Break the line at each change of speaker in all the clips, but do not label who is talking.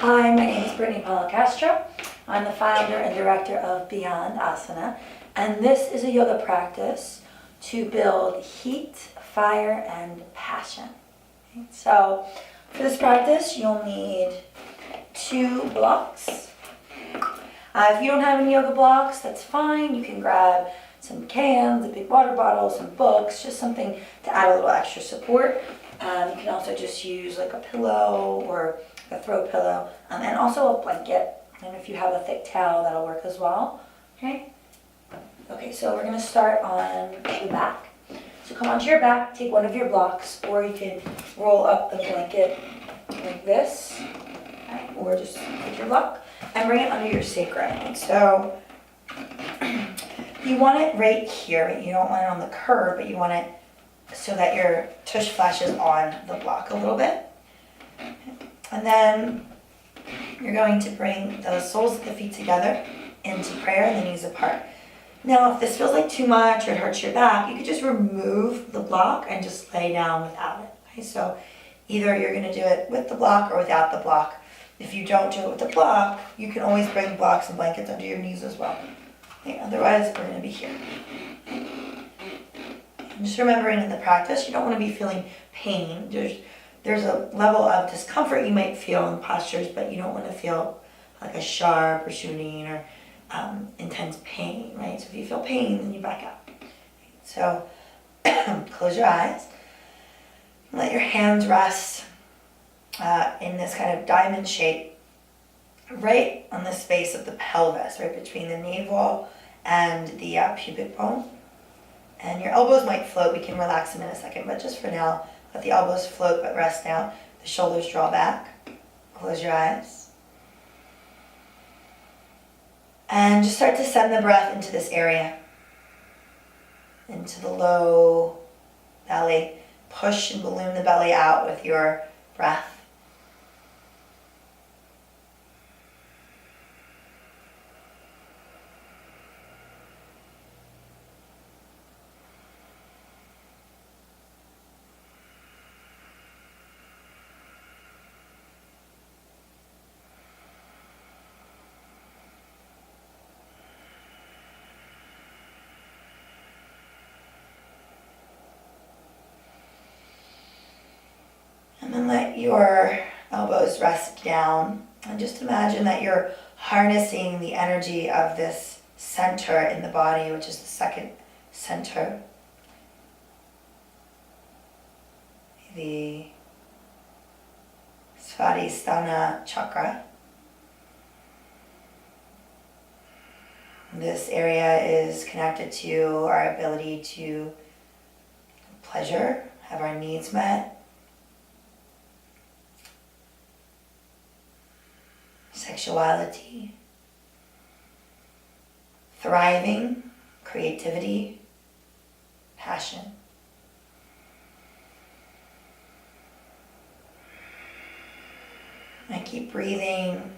Hi, my name is Brittany. I'm the founder and director of Beyond Asana, and this is a yoga practice to build heat, fire, and passion. Okay, so for this practice, you'll need 2 blocks. If you don't have any yoga blocks, that's fine. You can grab some cans, a big water bottle, some books, just something to add a little extra support. You can also just use like a pillow or a throw pillow, and also a blanket. And if you have a thick towel, that'll work as well. Okay? Okay, so we're gonna start on the back. So come onto your back, take one of your blocks, or you can roll up the blanket like this, okay? Or just take your block and bring it under your sacrum. So you want it right here, right? You don't want it on the curve, but you want it so that your tush flashes on the block a little bit. And then you're going to bring the soles of the feet together into prayer and the knees apart. Now, if this feels like too much or it hurts your back, you could just remove the block and just lay down without it. Okay? So either you're going to do it with the block or without the block. If you don't do it with the block, you can always bring blocks and blankets under your knees as well. Okay? Otherwise, we're going to be here. And just remembering in the practice, you don't want to be feeling pain. There's a level of discomfort you might feel in postures, but you don't want to feel like a sharp or shooting or intense pain, right? So if you feel pain, then you back out. So close your eyes. Let your hands rest in this kind of diamond shape right on the space of the pelvis, right between the navel and the pubic bone. And your elbows might float. We can relax them in a second, but just for now, let the elbows float but rest down. The shoulders draw back. Close your eyes. And just start to send the breath into this area. Into the low belly. Push and balloon the belly out with your breath. And then let your elbows rest down. And just imagine that you're harnessing the energy of this center in the body, which is the second center. The Savasana chakra. This area is connected to our ability to pleasure, have our needs met, sexuality, thriving, creativity, passion. And keep breathing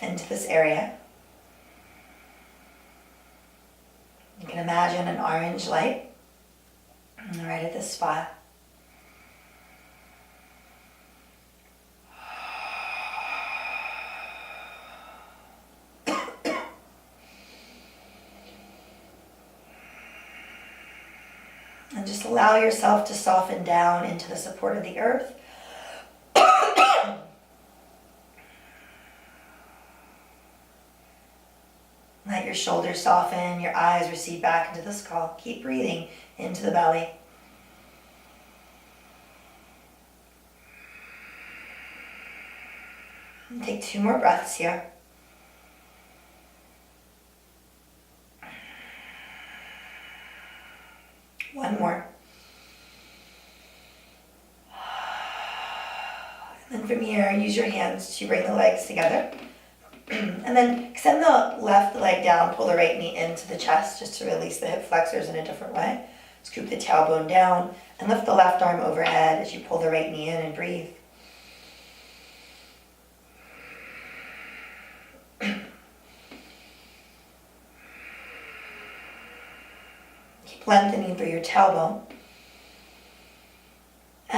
into this area. You can imagine an orange light right at this spot. And just allow yourself to soften down into the support of the earth. Let your shoulders soften, your eyes recede back into the skull. Keep breathing into the belly. And take 2 more breaths here. One more. And then from here, use your hands to bring the legs together. And then extend the left leg down, pull the right knee into the chest just to release the hip flexors in a different way. Scoop the tailbone down and lift the left arm overhead as you pull the right knee in and breathe. Keep lengthening through your tailbone.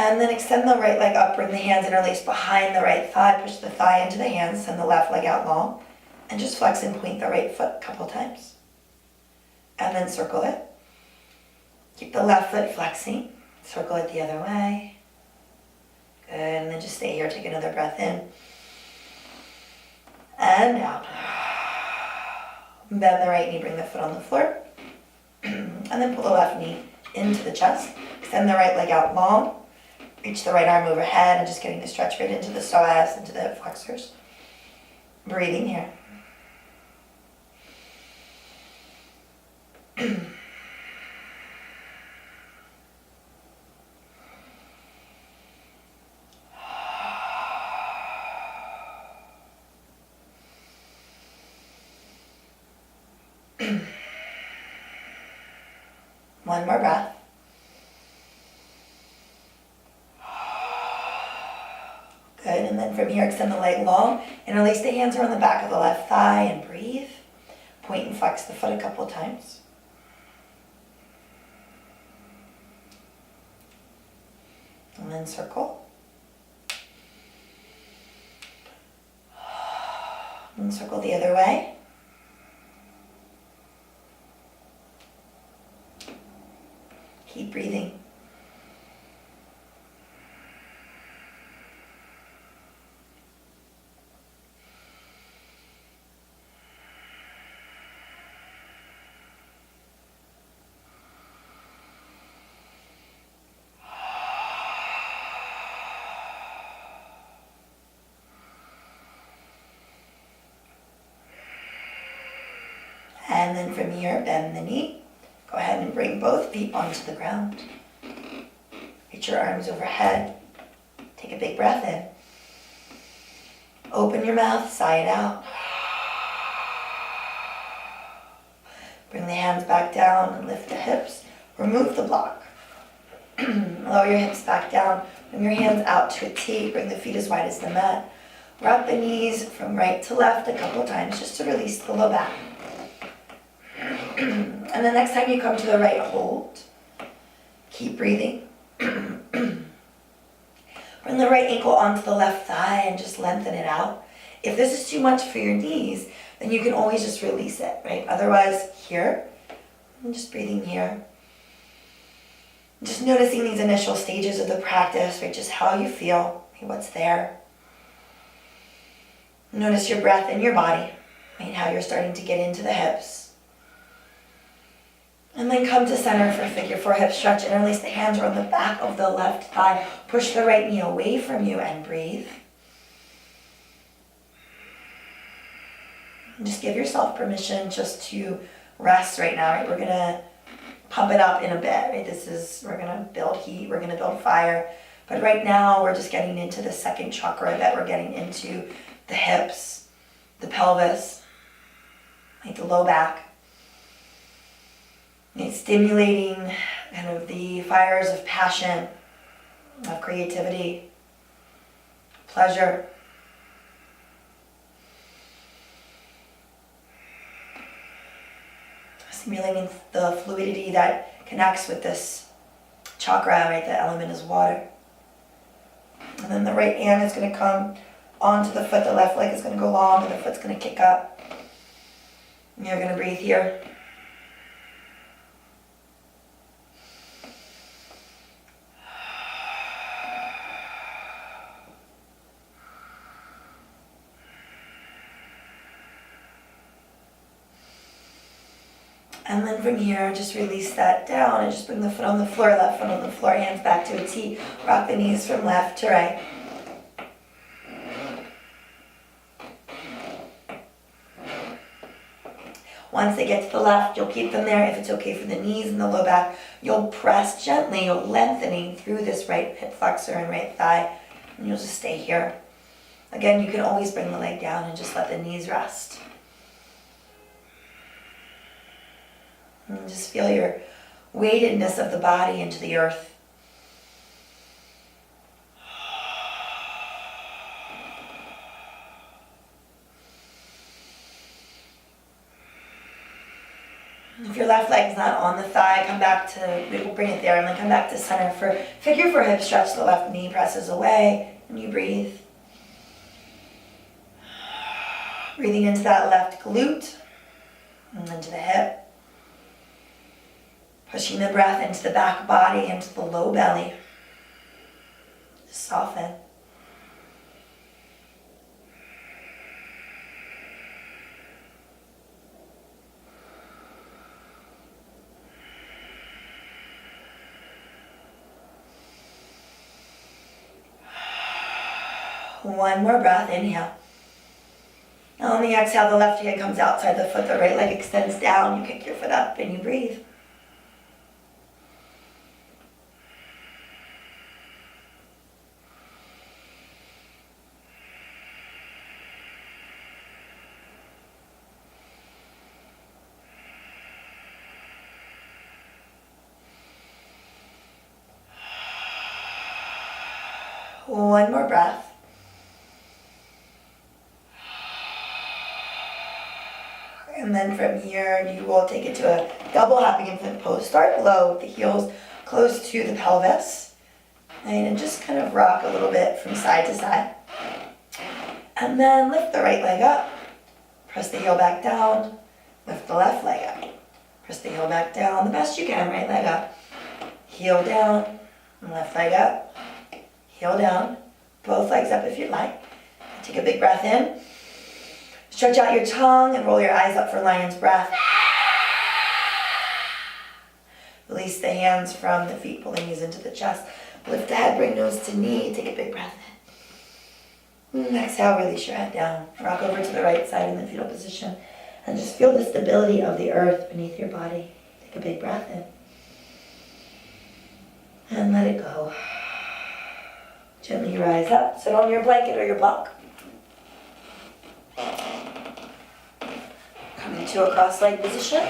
And then extend the right leg up, bring the hands interlaced behind the right thigh, push the thigh into the hands, send the left leg out long, and just flex and point the right foot a couple times. And then circle it. Keep the left foot flexing, circle it the other way. Good, and then just stay here, take another breath in. And out. Bend the right knee, bring the foot on the floor. And then pull the left knee into the chest. Extend the right leg out long. Reach the right arm overhead and just getting the stretch right into the psoas, into the hip flexors. Breathing here. One more breath. Good, and then from here, extend the leg long, interlace the hands around the back of the left thigh and breathe. Point and flex the foot a couple times. And then circle. And circle the other way. Keep breathing. And then from here, bend the knee. Go ahead and bring both feet onto the ground. Reach your arms overhead. Take a big breath in. Open your mouth, sigh it out. Bring the hands back down and lift the hips. Remove the block. Lower your hips back down. Bring your hands out to a T. Bring the feet as wide as the mat. Rock the knees from right to left a couple times just to release the low back. And the next time you come to the right, hold. Keep breathing. Bring the right ankle onto the left thigh and just lengthen it out. If this is too much for your knees, then you can always just release it, right? Otherwise, here, and just breathing here. Just noticing these initial stages of the practice, right? Just how you feel, what's there. Notice your breath in your body, right? How you're starting to get into the hips. And then come to center for figure four hip stretch. Interlace the hands around the back of the left thigh. Push the right knee away from you and breathe. And just give yourself permission just to rest right now, right? We're gonna pump it up in a bit, right? We're gonna build heat, we're gonna build fire. But right now, we're just getting into the second chakra that we're getting into the hips, the pelvis, like the low back. It's stimulating kind of the fires of passion, of creativity, pleasure. Stimulating the fluidity that connects with this chakra, right? The element is water. And then the right hand is going to come onto the foot, the left leg is going to go long, and the foot's going to kick up. And you're going to breathe here. And then from here, just release that down and just bring the foot on the floor, left foot on the floor, hands back to a T. Rock the knees from left to right. Once they get to the left, you'll keep them there. If it's okay for the knees and the low back, you'll press gently, you'll lengthening through this right hip flexor and right thigh, and you'll just stay here. Again, you can always bring the leg down and just let the knees rest. And just feel your weightedness of the body into the earth. If you're left leg's not on the thigh, come back to, we'll bring it there, and then come back to center for figure 4 hip stretch. The left knee presses away, and you breathe. Breathing into that left glute, and into the hip. Pushing the breath into the back body, into the low belly. Just soften. One more breath, inhale. Now on the exhale, the left hand comes outside the foot, the right leg extends down, you kick your foot up and you breathe. One more breath. And then from here, you will take it to a double happy infant pose. Start low with the heels close to the pelvis. And just kind of rock a little bit from side to side. And then lift the right leg up. Press the heel back down. Lift the left leg up. Press the heel back down the best you can. Right leg up. Heel down. Left leg up. Heel down. Both legs up if you'd like. Take a big breath in. Stretch out your tongue and roll your eyes up for lion's breath. Release the hands from the feet, pull the knees into the chest. Lift the head, bring nose to knee. Take a big breath in. Exhale, release your head down. Rock over to the right side in the fetal position. And just feel the stability of the earth beneath your body. Take a big breath in. And let it go. Gently rise up. Sit on your blanket or your block. Come into a cross-legged position.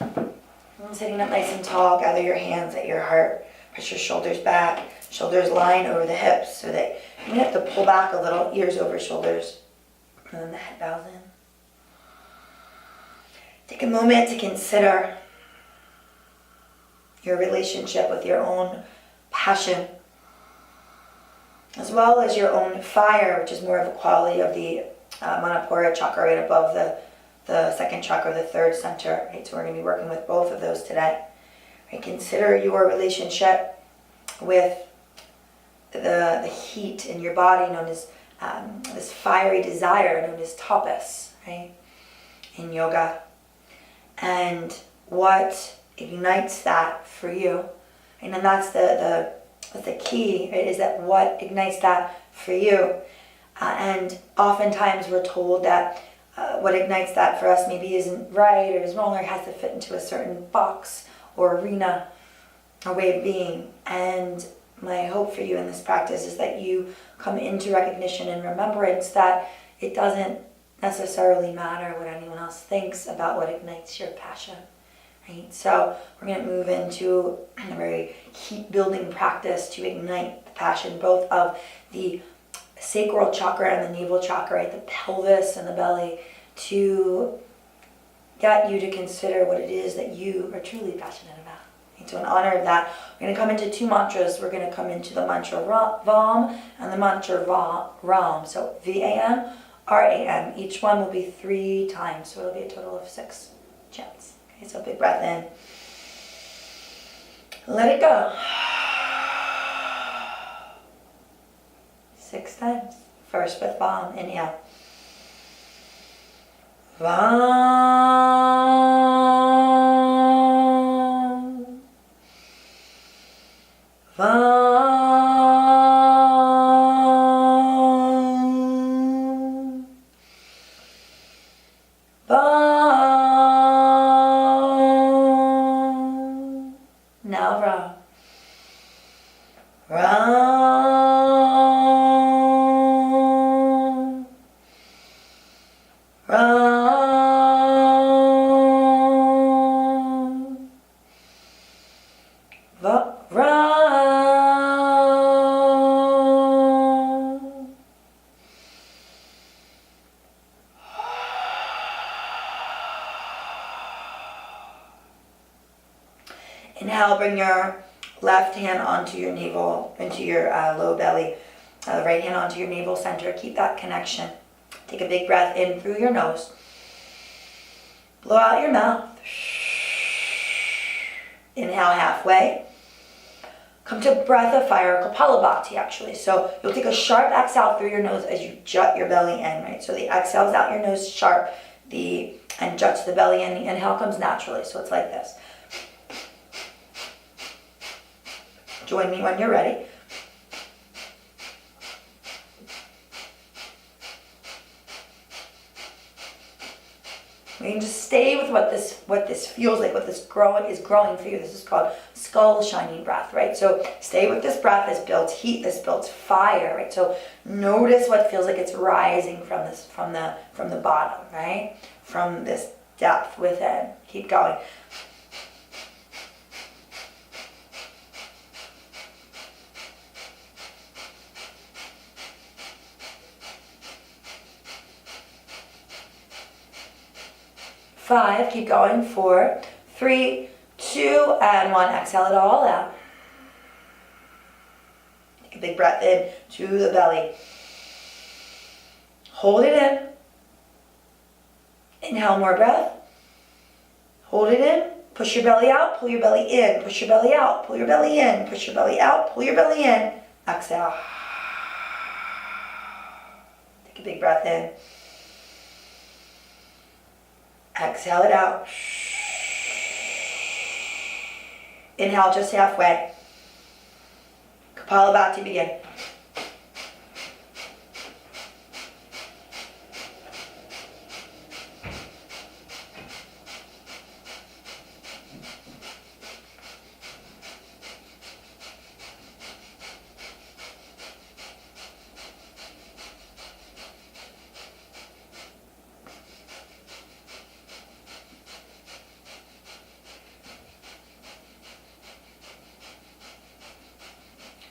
And sitting up nice and tall, gather your hands at your heart. Press your shoulders back. Shoulders line over the hips so that you might have to pull back a little, ears over shoulders. And then the head bows in. Take a moment to consider your relationship with your own passion, as well as your own fire, which is more of a quality of the Manipura chakra right above the second chakra, the third center. Right? So we're going to be working with both of those today. Right? Consider your relationship with the heat in your body, known as this fiery desire, known as tapas, right? In yoga. And what ignites that for you. And then that's the key, right, is that what ignites that for you. And oftentimes we're told that what ignites that for us maybe isn't right or is wrong or has to fit into a certain box or arena or way of being. And my hope for you in this practice is that you come into recognition and remembrance that it doesn't necessarily matter what anyone else thinks about what ignites your passion. Right? So we're going to move into a very heat-building practice to ignite the passion, both of the sacral chakra and the navel chakra, right? The pelvis and the belly, to get you to consider what it is that you are truly passionate about. Right? So in honor of that, we're going to come into 2 mantras. We're going to come into the mantra Vam and the mantra Ram. So V-A-M, R-A-M. Each one will be 3 times, so it'll be a total of 6 chants. Okay, so big breath in. Let it go. 6 times. First with Vam. Inhale. Vam. Vam. Vam. Now Ram. Ram. Ram. Inhale, bring your left hand onto your navel, into your low belly. Right hand onto your navel center. Keep that connection. Take a big breath in through your nose. Blow out your mouth. Inhale halfway. Come to breath of fire, Kapalabhati actually. So you'll take a sharp exhale through your nose as you jut your belly in, right? So the exhale's out your nose sharp, and juts the belly in. The inhale comes naturally, so it's like this. Join me when you're ready. We can just stay with what this feels like, what this is growing for you. This is called skull shining breath, right? So stay with this breath. This builds heat. This builds fire, right? So notice what feels like it's rising from the bottom, right? From this depth within. Keep going. Five, keep going. 4, 3, 2, and 1. Exhale it all out. Take a big breath in to the belly. Hold it in. Inhale, more breath. Hold it in. Push your belly out, pull your belly in. Push your belly out, pull your belly in. Push your belly out, pull your belly in. Exhale. Take a big breath in. Exhale it out. Inhale just halfway. Kapalabhati, begin.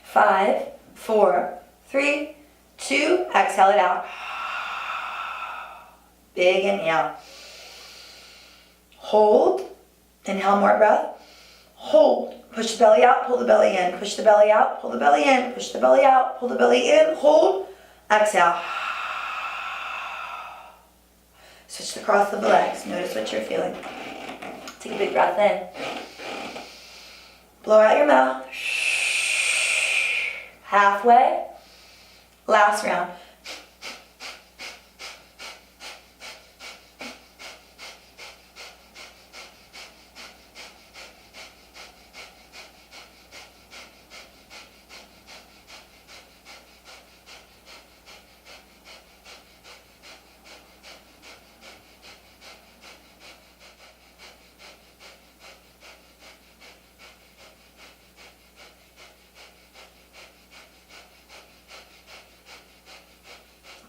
Five, 4, 3, 2, exhale it out. Big inhale. Hold. Inhale, more breath. Hold. Push the belly out, pull the belly in. Push the belly out, pull the belly in. Push the belly out, pull the belly in. Hold. Exhale. Switch across the legs. Notice what you're feeling. Take a big breath in. Blow out your mouth. Halfway. Last round.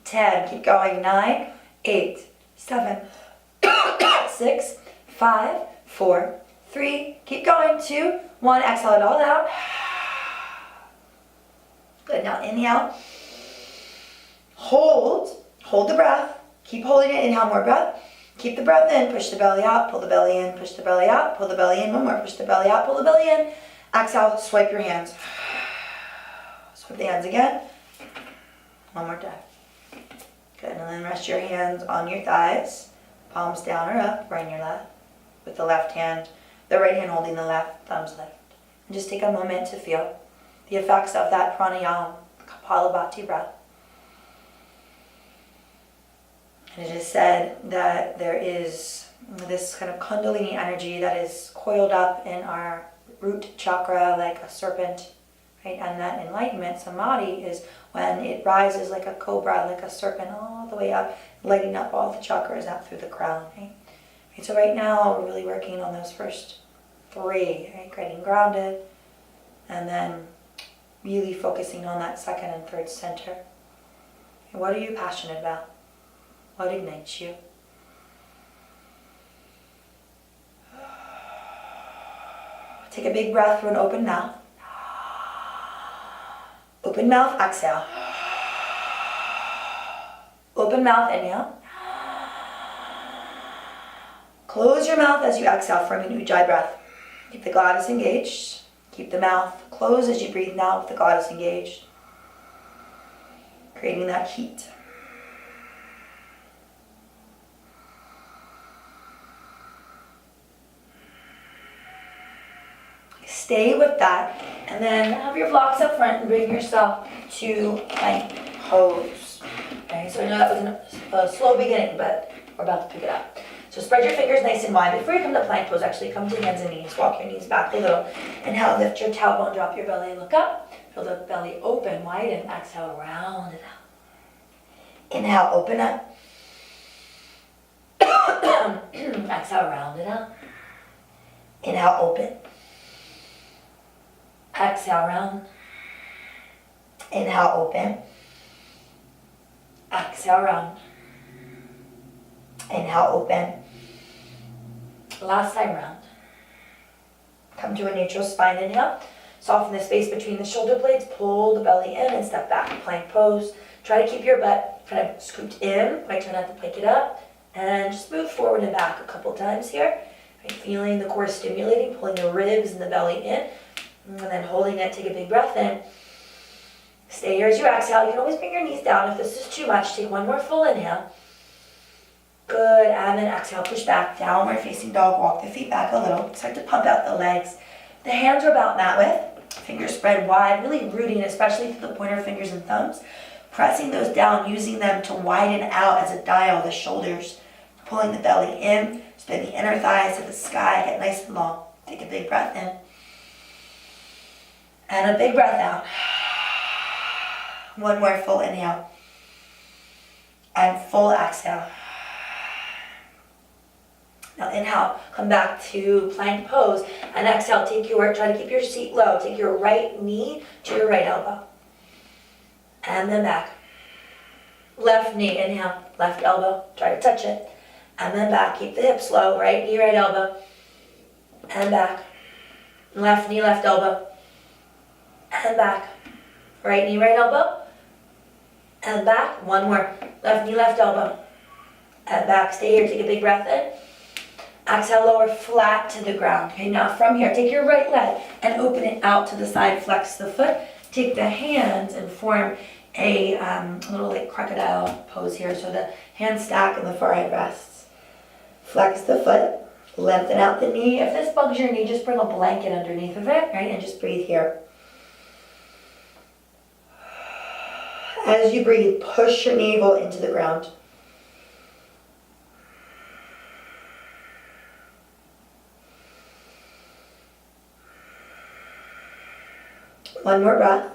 Ten, keep going. 9, 8, 7, 6, 5, 4, 3, keep going. 2, 1, exhale it all out. Good, now inhale. Hold the breath. Keep holding it, inhale more breath. Keep the breath in, push the belly out, pull the belly in, push the belly out, pull the belly in. One more, push the belly out, pull the belly in. Exhale, swipe your hands. Swipe the hands again. One more time. Good, and then rest your hands on your thighs, palms down or up, right in your lap, with the left hand, the right hand holding the left, thumbs left. And just take a moment to feel the effects of that pranayama, Kapalabhati breath. And it is said that there is this kind of kundalini energy that is coiled up in our root chakra like a serpent, right? And that enlightenment, samadhi, is when it rises like a cobra, like a serpent, all the way up, lighting up all the chakras out through the crown, right? So right now, we're really working on those first 3, right? Getting grounded, and then really focusing on that second and third center. And what are you passionate about? What ignites you? Take a big breath through an open mouth. Open mouth, exhale. Open mouth, inhale. Close your mouth as you exhale, forming Ujjayi breath. Keep the glottis engaged. Keep the mouth closed as you breathe now with the glottis engaged. Creating that heat. Stay with that, and then have your blocks up front and bring yourself to plank pose. Okay, so I know that was a slow beginning, but we're about to pick it up. So spread your fingers nice and wide. Before you come to plank pose, actually come to hands and knees. Walk your knees back a little. Inhale, lift your tailbone, drop your belly, look up. Feel the belly open, widen. Exhale, round it out. Inhale, open up. Exhale, round it out. Inhale, open. Exhale, round. Inhale, open. Exhale, round. Inhale, open. Last time round. Come to a neutral spine, inhale. Soften the space between the shoulder blades. Pull the belly in and step back. Plank pose. Try to keep your butt kind of scooped in. Might try not to pike it up. And just move forward and back a couple times here. Right, feeling the core stimulating, pulling the ribs and the belly in. And then holding it, take a big breath in. Stay here as you exhale. You can always bring your knees down if this is too much. Take one more full inhale. Good, and then exhale, push back, downward facing dog. Walk the feet back a little. Start to pump out the legs. The hands are about mat width. Fingers spread wide, really rooting, especially through the pointer fingers and thumbs. Pressing those down, using them to widen out as a dial, the shoulders. Pulling the belly in, spread the inner thighs to the sky, get nice and long. Take a big breath in. And a big breath out. One more full inhale. And full exhale. Now inhale, come back to plank pose. And exhale, try to keep your seat low. Take your right knee to your right elbow. And then back. Left knee, inhale, left elbow, try to touch it. And then back, keep the hips low, right knee, right elbow. And back. Left knee, left elbow. And back. Right knee, right elbow. And back. One more. Left knee, left elbow. And back. Stay here. Take a big breath in. Exhale, lower flat to the ground. Okay, now from here, take your right leg and open it out to the side. Flex the foot. Take the hands and form a little like crocodile pose here. So the hands stack and the forehead rests. Flex the foot. Lengthen out the knee. If this bugs your knee, just bring a blanket underneath of it, right? And just breathe here. As you breathe, push your navel into the ground. One more breath.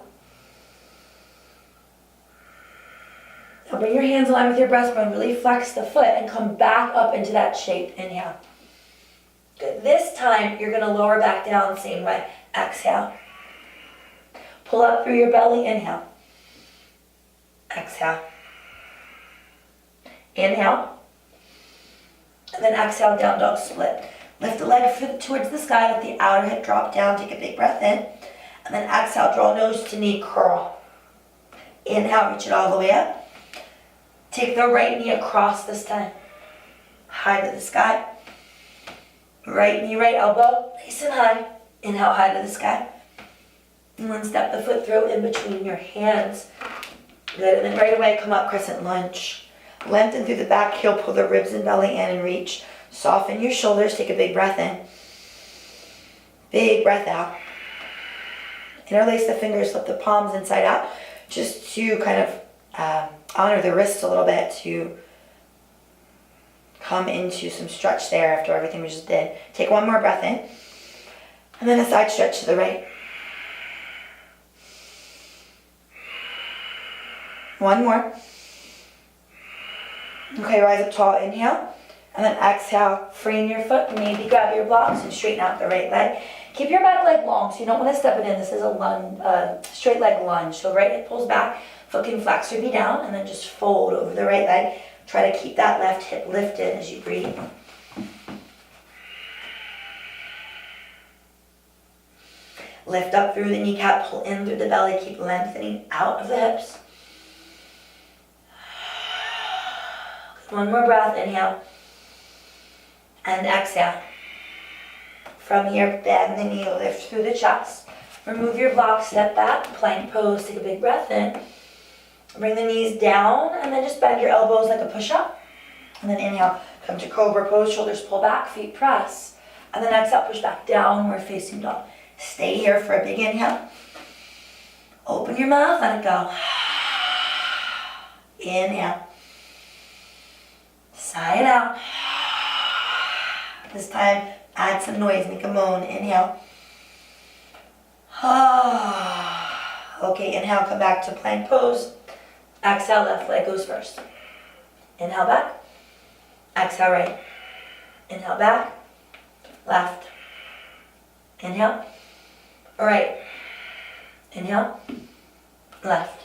Now bring your hands in line with your breastbone. Really flex the foot and come back up into that shape. Inhale. Good. This time, you're going to lower back down the same way. Exhale. Pull up through your belly. Inhale. Exhale. Inhale. And then exhale, down dog split. Lift the leg towards the sky. Let the outer hip drop down. Take a big breath in. And then exhale, draw nose to knee, curl. Inhale, reach it all the way up. Take the right knee across this time. High to the sky. Right knee, right elbow, nice and high. Inhale, high to the sky. And then step the foot through in between your hands. Good, and then right away, come up, crescent lunge. Lengthen through the back heel, pull the ribs and belly in and reach. Soften your shoulders, take a big breath in. Big breath out. Interlace the fingers, slip the palms inside out, just to kind of honor the wrists a little bit, to come into some stretch there after everything we just did. Take one more breath in, and then a side stretch to the right. One more. Okay, rise up tall, inhale, and then exhale, frame your foot, maybe grab your blocks and straighten out the right leg. Keep your back leg long, so you don't want to step it in. This is a lunge, straight leg lunge. So right hip pulls back, foot can flex or be down, and then just fold over the right leg. Try to keep that left hip lifted as you breathe. Lift up through the kneecap, pull in through the belly, keep lengthening out of the hips. One more breath, inhale, and exhale. From here, bend the knee, lift through the chest. Remove your block, step back, plank pose, take a big breath in. Bring the knees down and then just bend your elbows like a push-up. And then inhale, come to cobra pose, shoulders pull back, feet press. And then exhale, push back, downward facing dog. Stay here for a big inhale. Open your mouth, let it go. Inhale. Sigh it out. This time, add some noise, make a moan. Inhale. Okay, inhale, come back to plank pose. Exhale, left leg goes first. Inhale back. Exhale right. Inhale back. Left. Inhale. Right. Inhale. Left.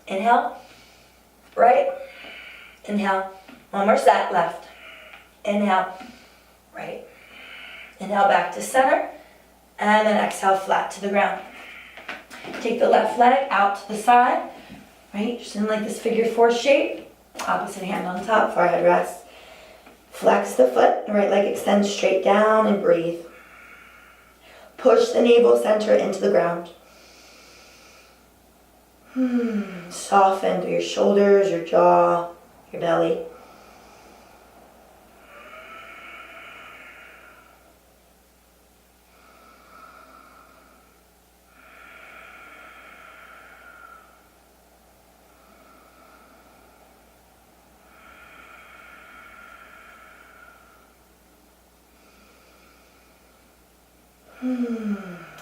Inhale. Right. Inhale. One more set. Left. Inhale. Right. Inhale back to center. And then exhale flat to the ground. Take the left leg out to the side. Right? Just in like this figure 4 shape. Opposite hand on top. Forehead rest. Flex the foot. The right leg extends straight down and breathe. Push the navel center into the ground. Soften through your shoulders, your jaw, your belly.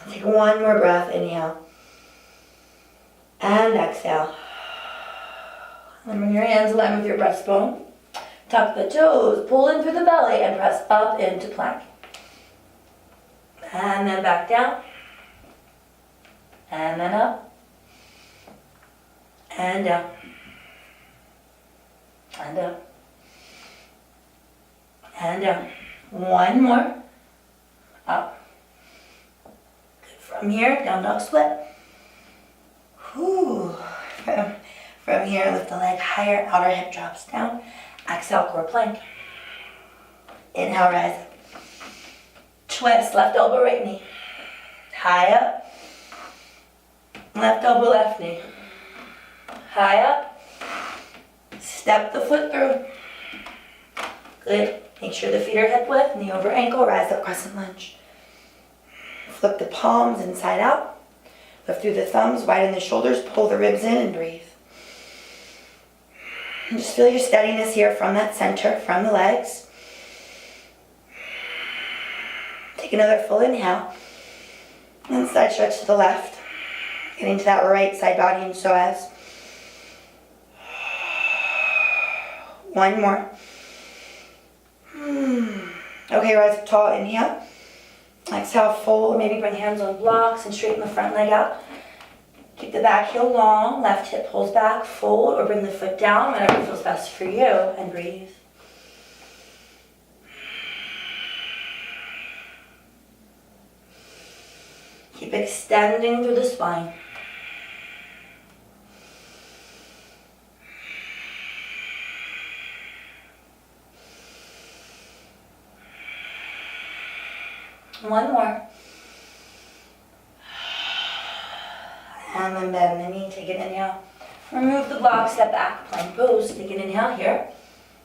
Take one more breath, inhale. And exhale. And bring your hands in line with your breastbone. Tuck the toes, pull in through the belly, and press up into plank. And then back down. And then up. And down. And up. And down. One more. Up. From here, down dog split. From here, lift the leg higher, outer hip drops down. Exhale, core plank. Inhale, rise up. Twist, left elbow, right knee. High up. Left elbow, left knee. High up. Step the foot through. Good. Make sure the feet are hip width, knee over ankle, rise up, crescent lunge. Flip the palms inside out. Lift through the thumbs, widen the shoulders, pull the ribs in and breathe. And just feel your steadiness here from that center, from the legs. Take another full inhale. And side stretch to the left. Getting to that right side body and psoas. One more. Okay, rise up tall, inhale. Exhale, fold, maybe bring hands on blocks and straighten the front leg out. Keep the back heel long, left hip pulls back, fold, or bring the foot down, whatever feels best for you, and breathe. Keep extending through the spine. One more. And then bend the knee, take an inhale. Remove the block, step back, plank pose. Take an inhale here.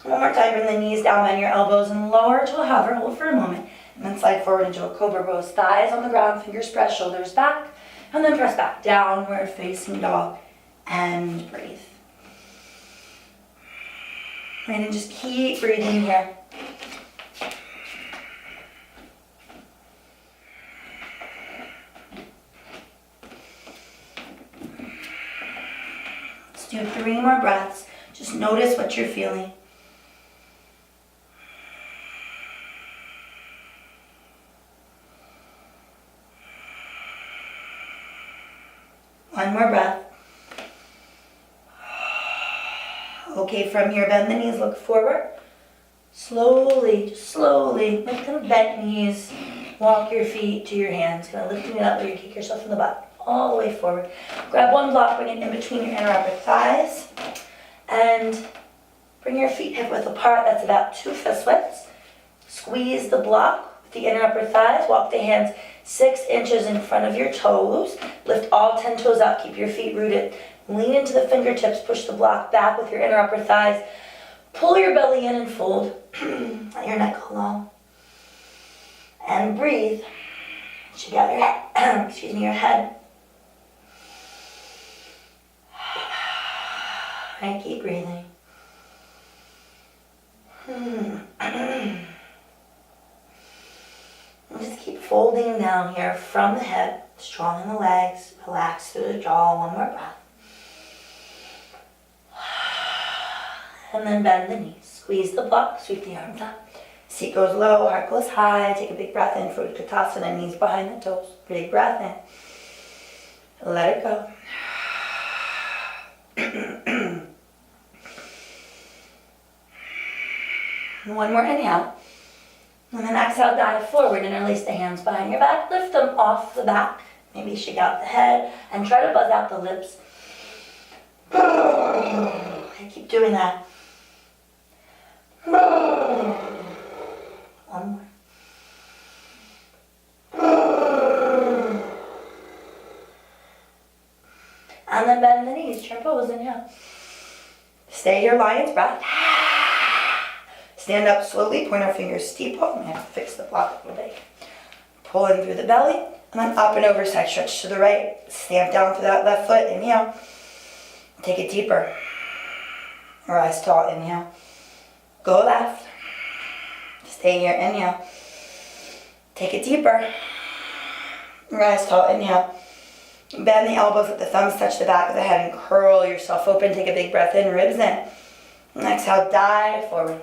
One more time, bring the knees down, bend your elbows and lower to a hover. Hold for a moment. And then slide forward into a cobra pose. Thighs on the ground, fingers press, shoulders back. And then press back, downward facing dog. And breathe. And just keep breathing here. Do 3 more breaths. Just notice what you're feeling. One more breath. Okay, from here, bend the knees, look forward. Slowly, just slowly, with kind of bent knees, walk your feet to your hands. Kind of lifting it up where you kick yourself in the butt. All the way forward. Grab one block, bring it in between your inner upper thighs. And bring your feet hip width apart. That's about 2 fist widths. Squeeze the block with the inner upper thighs. Walk the hands 6 inches in front of your toes. Lift all 10 toes up. Keep your feet rooted. Lean into the fingertips. Push the block back with your inner upper thighs. Pull your belly in and fold. Let your neck go long. And breathe. Shake out your head. Excuse me, your head. And keep breathing. And just keep folding down here from the head, strong in the legs, relax through the jaw. One more breath. And then bend the knees. Squeeze the block, sweep the arms up. Seat goes low, heart goes high. Take a big breath in for Utkatasana, knees behind the toes. Big breath in. Let it go. One more inhale. And then exhale, dive forward and release the hands behind your back. Lift them off the back. Maybe shake out the head and try to buzz out the lips. And keep doing that. One more. And then bend the knees, turn pose, inhale. Stay here, lion's breath. Stand up slowly, point our fingers steeple. I'm going to fix the block a little bit. Pull in through the belly, and then up and over, side stretch to the right. Stamp down through that left foot, inhale. Take it deeper. Rise tall, inhale. Go left. Stay here, inhale. Take it deeper. Rise tall, inhale. Bend the elbows, let the thumbs touch the back of the head and curl yourself open. Take a big breath in, ribs in. And exhale, dive forward.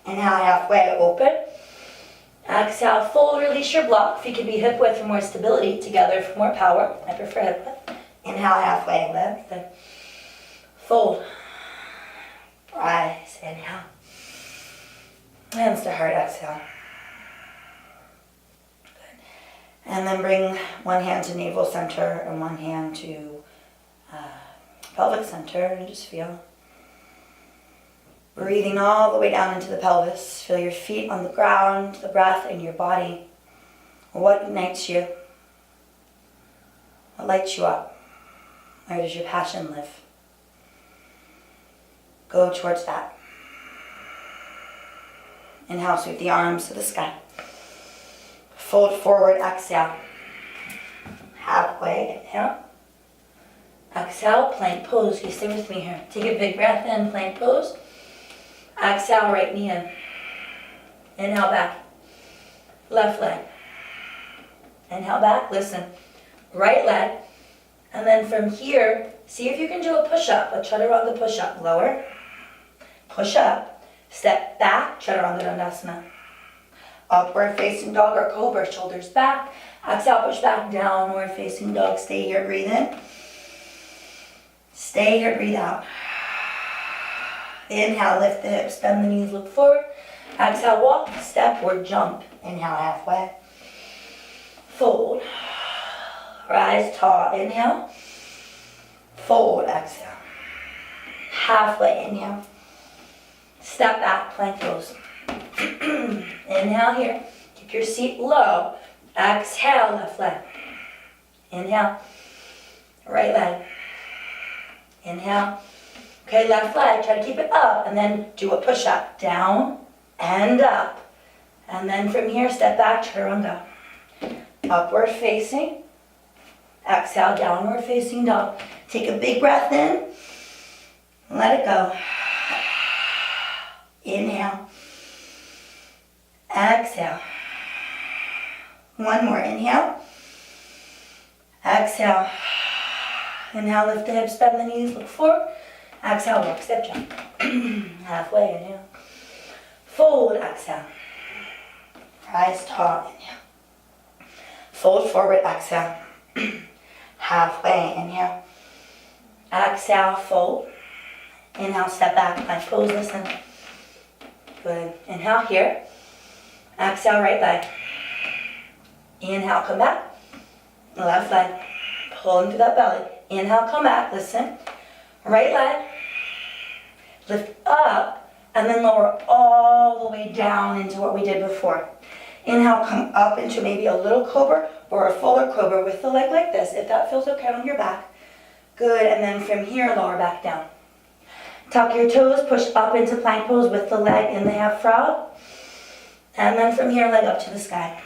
Inhale, halfway, open. Exhale, fold, release your block. Feet can be hip width for more stability. Together for more power. I prefer hip width. Inhale, halfway, lengthen. Fold. Rise, inhale. Hands to heart, exhale. And then bring one hand to navel center and one hand to pelvic center and just feel. Breathing all the way down into the pelvis. Feel your feet on the ground, the breath in your body. What ignites you? What lights you up? Where does your passion live? Go towards that. Inhale, sweep the arms to the sky. Fold forward, exhale. Halfway, inhale. Exhale, plank pose. You stay with me here. Take a big breath in, plank pose. Exhale, right knee in. Inhale back. Left leg. Inhale back, listen. Right leg. And then from here, see if you can do a push-up. A chaturanga push-up. Lower. Push up. Step back, chaturanga dandasana. Upward facing dog or cobra, shoulders back. Exhale, push back, downward facing dog. Stay here, breathe in. Stay here, breathe out. Inhale, lift the hips, bend the knees, look forward. Exhale, walk, step, or jump. Inhale, halfway. Fold. Rise tall, inhale. Fold, exhale. Halfway, inhale. Step back, plank pose. Inhale here. Keep your seat low. Exhale, left leg. Inhale. Right leg. Inhale. Okay, left leg. Try to keep it up. And then do a push-up. Down and up. And then from here, step back, chaturanga. Upward facing. Exhale, downward facing dog. Take a big breath in. Let it go. Inhale. Exhale. One more. Inhale. Exhale. Inhale, lift the hips, bend the knees, look forward. Exhale, walk, step, jump. Halfway, inhale. Fold, exhale. Rise tall, inhale. Fold forward, exhale. Halfway, inhale. Exhale, fold. Inhale, step back, plank pose, listen. Good. Inhale here. Exhale, right leg. Inhale, come back. Left leg. Pull into that belly. Inhale, come back, listen. Right leg. Lift up, and then lower all the way down into what we did before. Inhale, come up into maybe a little cobra or a fuller cobra with the leg like this, if that feels okay on your back. Good, and then from here, lower back down. Tuck your toes, push up into plank pose with the leg in the half frog. And then from here, leg up to the sky.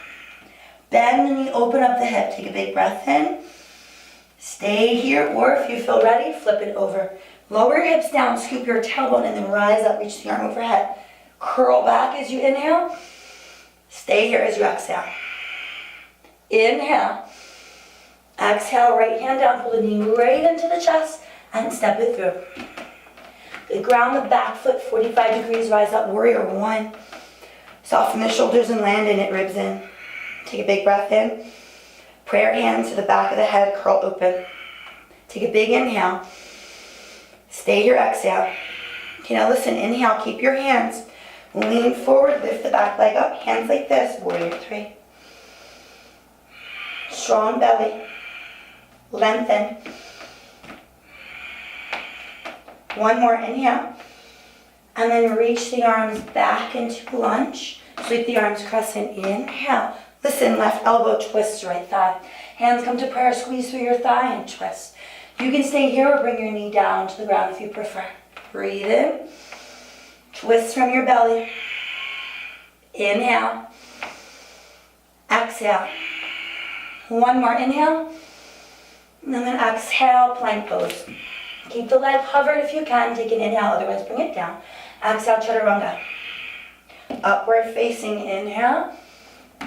Bend the knee, open up the hip, take a big breath in. Stay here, or if you feel ready, flip it over. Lower your hips down, scoop your tailbone, and then rise up, reach the arm overhead. Curl back as you inhale. Stay here as you exhale. Inhale. Exhale, right hand down, pull the knee right into the chest, and step it through. Good, ground the back foot 45 degrees, rise up, warrior one. Soften the shoulders and land in it, ribs in. Take a big breath in. Prayer hands to the back of the head, curl open. Take a big inhale. Stay here, exhale. Okay, now listen, inhale, keep your hands. Lean forward, lift the back leg up, hands like this, warrior three. Strong belly, lengthen. One more, inhale. And then reach the arms back into lunge. Sweep the arms crescent, inhale. Listen, left elbow twists right thigh. Hands come to prayer, squeeze through your thigh and twist. You can stay here or bring your knee down to the ground if you prefer. Breathe in. Twist from your belly. Inhale. Exhale. One more inhale. And then exhale, plank pose. Keep the leg hovered if you can. Take an inhale, otherwise bring it down. Exhale, chaturanga. Upward facing inhale.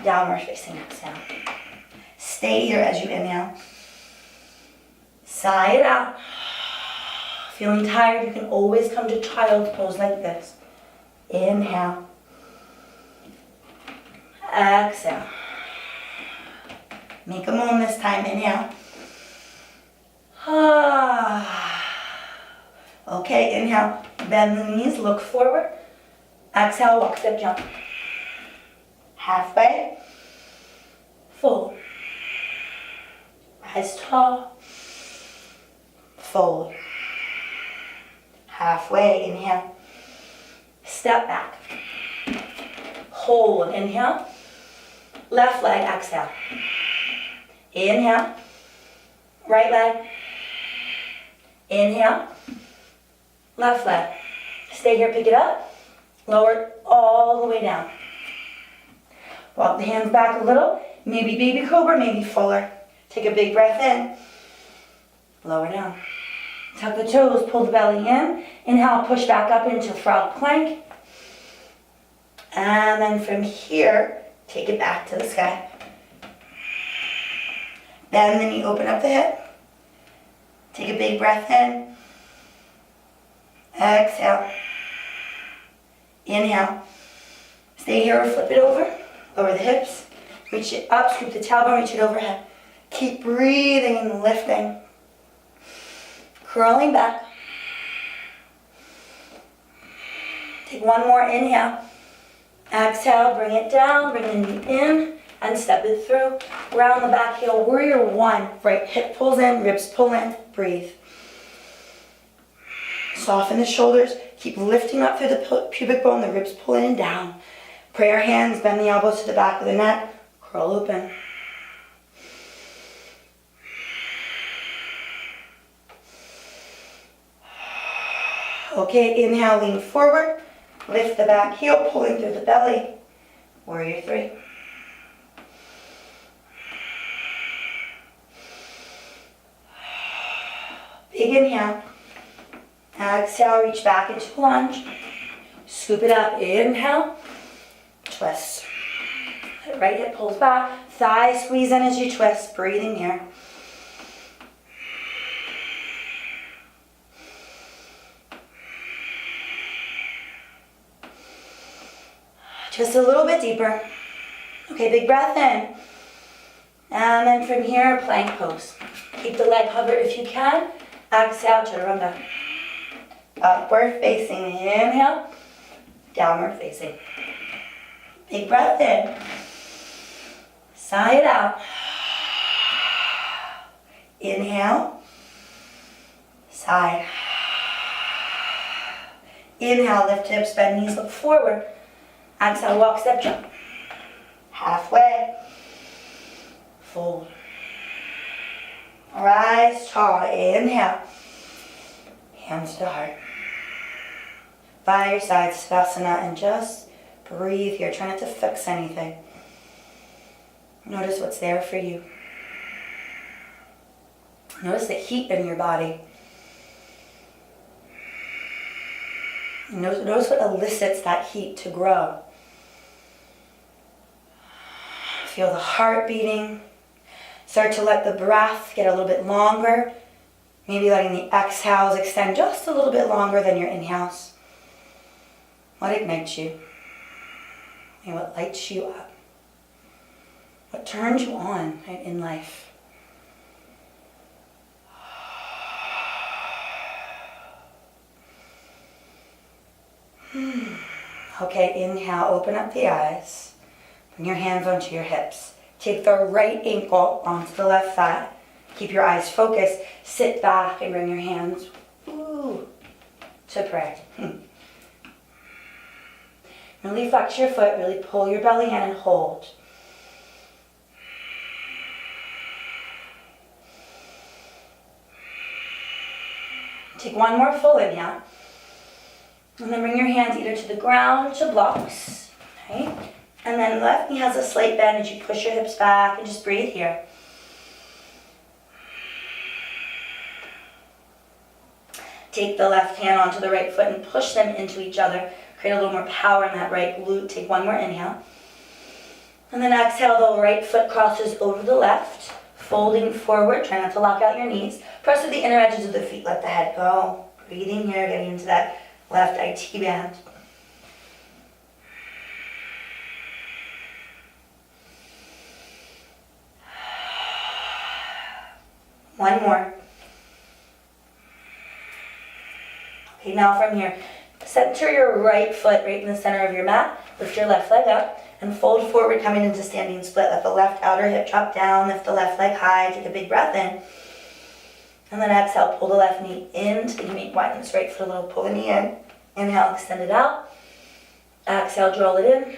Downward facing exhale. Stay here as you inhale. Sigh it out. Feeling tired, you can always come to child's pose like this. Inhale. Exhale. Make a moan this time. Inhale. Okay, inhale. Bend the knees, look forward. Exhale, walk, step, jump. Halfway. Fold. Rise tall. Fold. Halfway, inhale. Step back. Hold, inhale. Left leg, exhale. Inhale. Right leg. Inhale. Left leg. Stay here, pick it up. Lower it all the way down. Walk the hands back a little. Maybe baby cobra, maybe fuller. Take a big breath in. Lower down. Tuck the toes, pull the belly in. Inhale, push back up into frog plank. And then from here, take it back to the sky. Bend the knee, open up the hip. Take a big breath in. Exhale. Inhale. Stay here or flip it over. Lower the hips. Reach it up, scoop the tailbone, reach it overhead. Keep breathing and lifting. Curling back. Take one more inhale. Exhale, bring it down, bring the knee in, and step it through. Round the back heel, warrior one. Right hip pulls in, ribs pull in, breathe. Soften the shoulders, keep lifting up through the pubic bone, the ribs pull in and down. Prayer hands, bend the elbows to the back of the neck, curl open. Okay, inhale, lean forward, lift the back heel, pulling through the belly, warrior three. Big inhale. Exhale, reach back into lunge. Scoop it up. Inhale. Twist. Right hip pulls back. Thigh squeeze in as you twist. Breathing here. Just a little bit deeper. Okay, big breath in. And then from here, plank pose. Keep the leg hovered if you can. Exhale, chaturanga. Upward facing, inhale. Downward facing. Big breath in. Sigh it out. Inhale. Sigh. Inhale, lift hips, bend knees, look forward. Exhale, walk, step, jump. halfway. Fold. Rise tall. Inhale. Hands to heart. By your side, Savasana, and just breathe here. Try not to fix anything. Notice what's there for you. Notice the heat in your body. Notice what elicits that heat to grow. Feel the heart beating. Start to let the breath get a little bit longer. Maybe letting the exhales extend just a little bit longer than your inhales. What ignites you? And what lights you up? What turns you on, right, in life? Okay, inhale, open up the eyes. Bring your hands onto your hips. Take the right ankle onto the left thigh. Keep your eyes focused. Sit back and bring your hands to pray. Really flex your foot. Really pull your belly in and hold. Take one more full inhale. And then bring your hands either to the ground, to blocks. Okay? And then left knee has a slight bend as you push your hips back and just breathe here. Take the left hand onto the right foot and push them into each other. Create a little more power in that right glute. Take one more inhale. And then exhale, the right foot crosses over the left. Folding forward. Try not to lock out your knees. Press with the inner edges of the feet. Let the head go. Breathing here, getting into that left IT band. One more. Okay, now from here, center your right foot right in the center of your mat. Lift your left leg up and fold forward, coming into standing split. Let the left outer hip drop down. Lift the left leg high. Take a big breath in. And then exhale, pull the left knee in. So you make widen this right foot a little. Pull the knee in. Inhale, extend it out. Exhale, draw it in.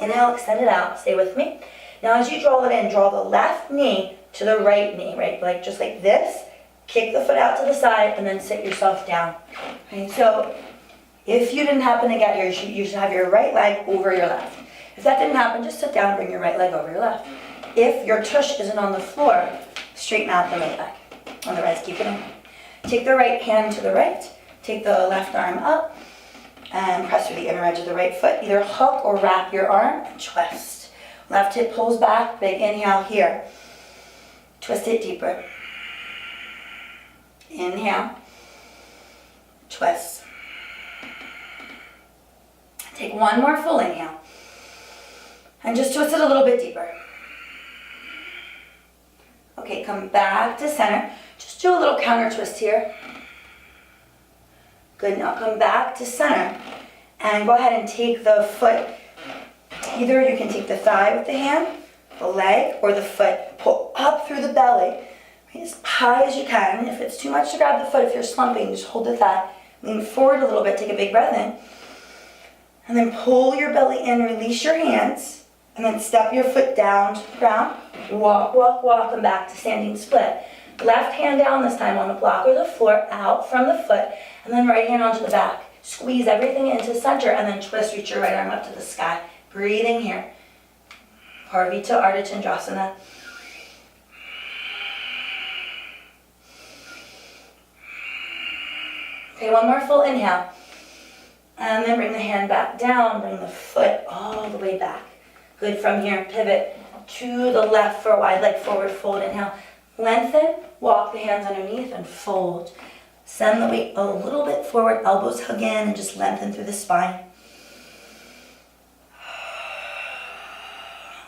Inhale, extend it out. Stay with me. Now as you draw it in, draw the left knee to the right knee, right? Like just like this. Kick the foot out to the side and then sit yourself down. Okay, so if you didn't happen to get here, you should have your right leg over your left. If that didn't happen, just sit down and bring your right leg over your left. If your tush isn't on the floor, straighten out the right leg. Otherwise, keep it in. Take the right hand to the right. Take the left arm up and press through the inner edge of the right foot. Either hook or wrap your arm and twist. Left hip pulls back. Big inhale here. Twist it deeper. Inhale. Twist. Take one more full inhale. And just twist it a little bit deeper. Okay, come back to center. Just do a little counter twist here. Good, now come back to center. And go ahead and take the foot. Either you can take the thigh with the hand, the leg, or the foot. Pull up through the belly. As high as you can. If it's too much to grab the foot, if you're slumping, just hold the thigh. Lean forward a little bit, take a big breath in. And then pull your belly in, release your hands. And then step your foot down to the ground. Walk, walk, walk, and back to standing split. Left hand down this time on the block or the floor, out from the foot. And then right hand onto the back. Squeeze everything into center and then twist, reach your right arm up to the sky. Breathing here. Parvita Ardha Chandrasana. Okay, one more full inhale. And then bring the hand back down, bring the foot all the way back. Good, from here, pivot to the left for a wide leg forward fold. Inhale, lengthen, walk the hands underneath and fold. Send the weight a little bit forward, elbows hug in and just lengthen through the spine.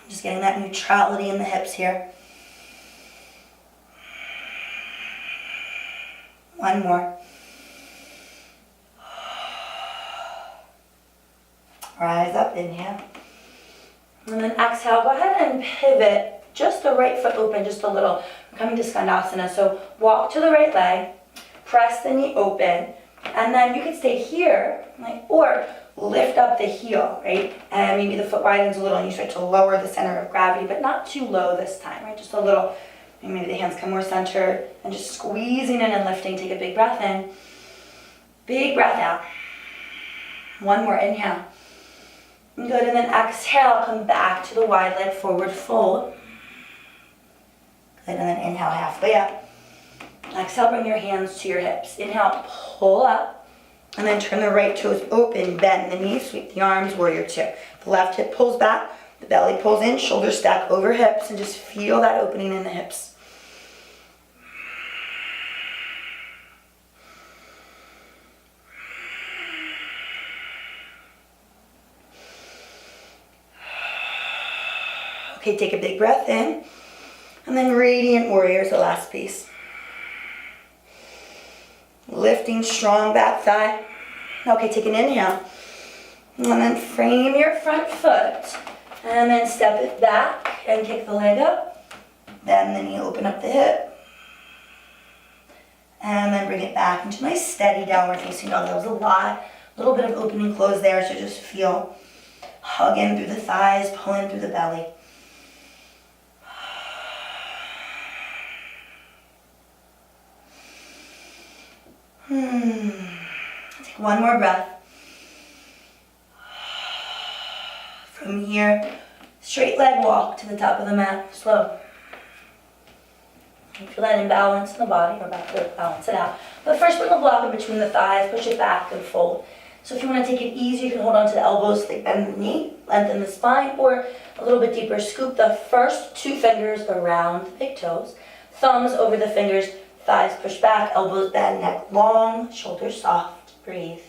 Just getting that neutrality in the hips here. One more. Rise up, inhale. And then exhale, go ahead and pivot. Just the right foot open, just a little. We're coming to Skandasana. So walk to the right leg. Press the knee open. And then you can stay here, or lift up the heel, right? And maybe the foot widens a little and you start to lower the center of gravity, but not too low this time, right? Just a little, maybe the hands come more centered, and just squeezing in and lifting. Take a big breath in. Big breath out. One more, inhale. Good, and then exhale, come back to the wide leg forward fold. Good, and then inhale, halfway up. Exhale, bring your hands to your hips. Inhale, pull up. And then turn the right toes open, bend the knees, sweep the arms, warrior two. The left hip pulls back, the belly pulls in, shoulders stack over hips, and just feel that opening in the hips. Okay, take a big breath in, and then radiant warrior is the last piece. Lifting strong back thigh. Okay, take an inhale. And then frame your front foot. And then step it back and kick the leg up. Bend the knee, open up the hip. And then bring it back into nice steady downward facing dog. That was a little bit of opening close there, so just feel hug in through the thighs, pull in through the belly. Take one more breath. From here, straight leg walk to the top of the mat, slow. You feel that imbalance in the body, we're about to balance it out. But first bring a block in between the thighs, push it back and fold. So if you want to take it easy, you can hold on to the elbows, like bend the knee, lengthen the spine, or a little bit deeper, scoop the first two fingers around the big toes, thumbs over the fingers, thighs push back, elbows bend, neck long, shoulders soft. Breathe.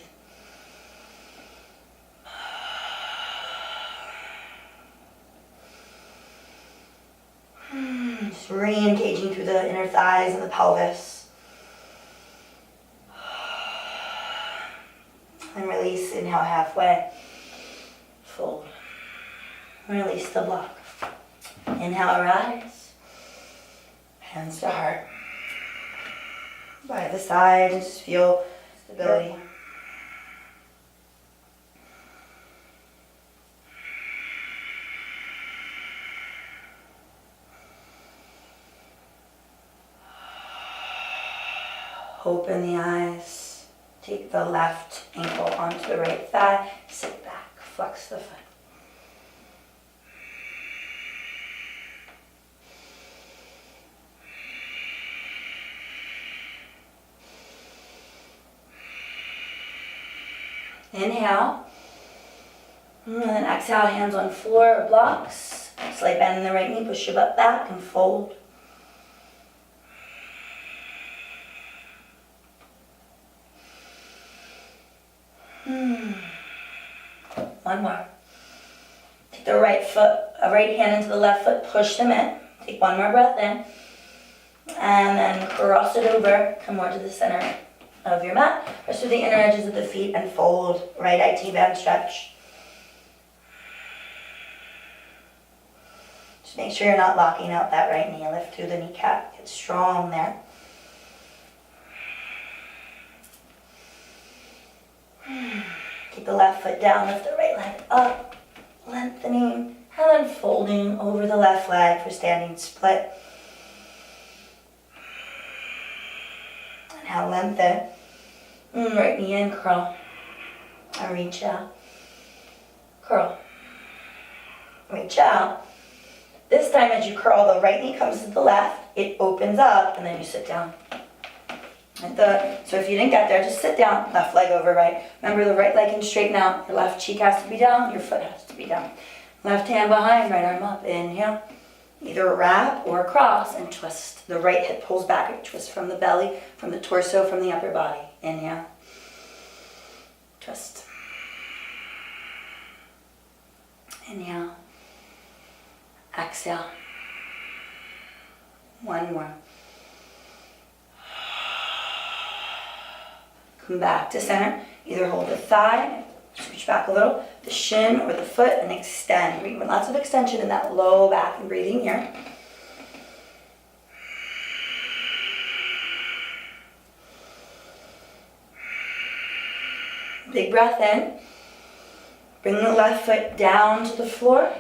Just re-engaging through the inner thighs and the pelvis. And release, inhale halfway. Fold. Release the block. Inhale, rise. Hands to heart. By the side, and just feel stability. Open the eyes. Take the left ankle onto the right thigh. Sit back. Flex the foot. Inhale, and then exhale, hands on floor or blocks. Slight bend in the right knee, push your butt back and fold. One more. Take the right hand into the left foot, push them in. Take one more breath in. And then cross it over, come more to the center of your mat. Press through the inner edges of the feet and fold. Right IT band stretch. Just make sure you're not locking out that right knee. Lift through the kneecap. Get strong there. Keep the left foot down, lift the right leg up, lengthening, and then folding over the left leg for standing split. And now lengthen. Right knee in, curl. And reach out. Curl. Reach out. This time as you curl, the right knee comes to the left, it opens up, and then you sit down. So if you didn't get there, just sit down, left leg over right. Remember, the right leg can straighten out. Your left cheek has to be down, your foot has to be down. Left hand behind, right arm up. Inhale. Either wrap or cross and twist. The right hip pulls back, twist from the belly, from the torso, from the upper body. Inhale. Twist. Inhale. Exhale. One more. Come back to center. Either hold the thigh, scooch back a little, the shin or the foot, and extend. We want lots of extension in that low back and breathing here. Big breath in. Bring the left foot down to the floor.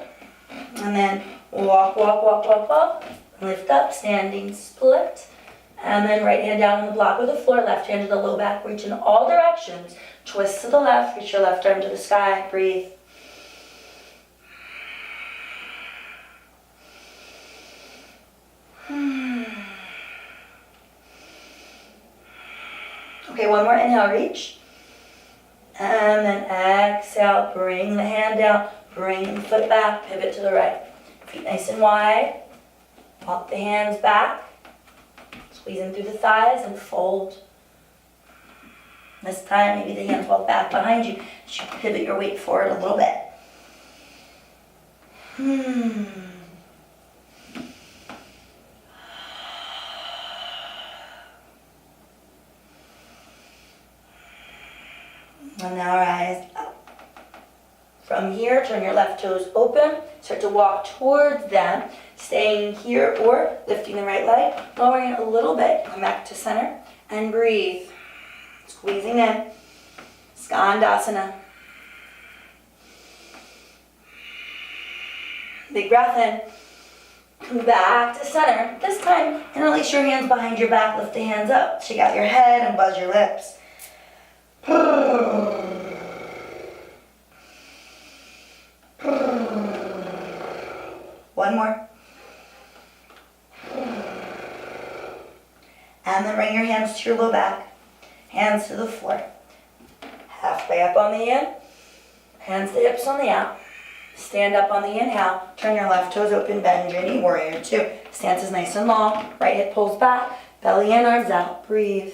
And then walk, walk, walk, walk, walk. Lift up, standing split. And then right hand down on the block of the floor, left hand to the low back, reach in all directions. Twist to the left, reach your left arm to the sky, breathe. Okay, one more inhale, reach. And then exhale, bring the hand down, bring the foot back, pivot to the right. Feet nice and wide. Walk the hands back. Squeezing through the thighs and fold. This time, maybe the hands walk back behind you as you pivot your weight forward a little bit. And now rise up. From here, turn your left toes open. Start to walk towards them, staying here or lifting the right leg, lowering it a little bit, come back to center, and breathe. Squeezing in. Skandasana. Big breath in. Come back to center. This time, interlace your hands behind your back, lift the hands up, shake out your head, and buzz your lips. One more. And then bring your hands to your low back. Hands to the floor. Halfway up on the in. Hands to hips on the out. Stand up on the inhale. Turn your left toes open. Bend your knee. Warrior two. Stance is nice and long. Right hip pulls back. Belly in, arms out. Breathe.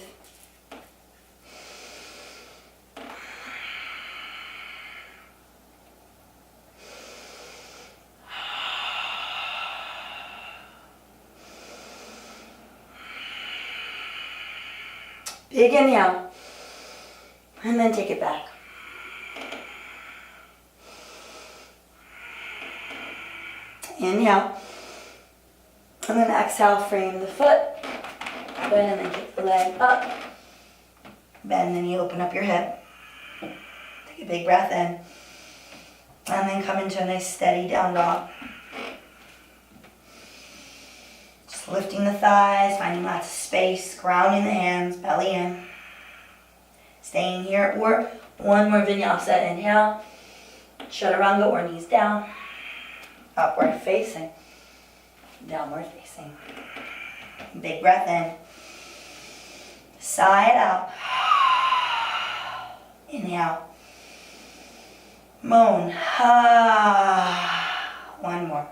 Big inhale, and then take it back. Inhale, and then exhale, frame the foot, and then kick the leg up, bend the knee, open up your hip. Take a big breath in, and then come into a nice steady down dog. Lifting the thighs, finding lots of space, grounding the hands, belly in. Staying here, or one more vinyasa. Inhale, chaturanga or knees down, upward facing, downward facing. Big breath in, sigh it out. Inhale, moan. One more.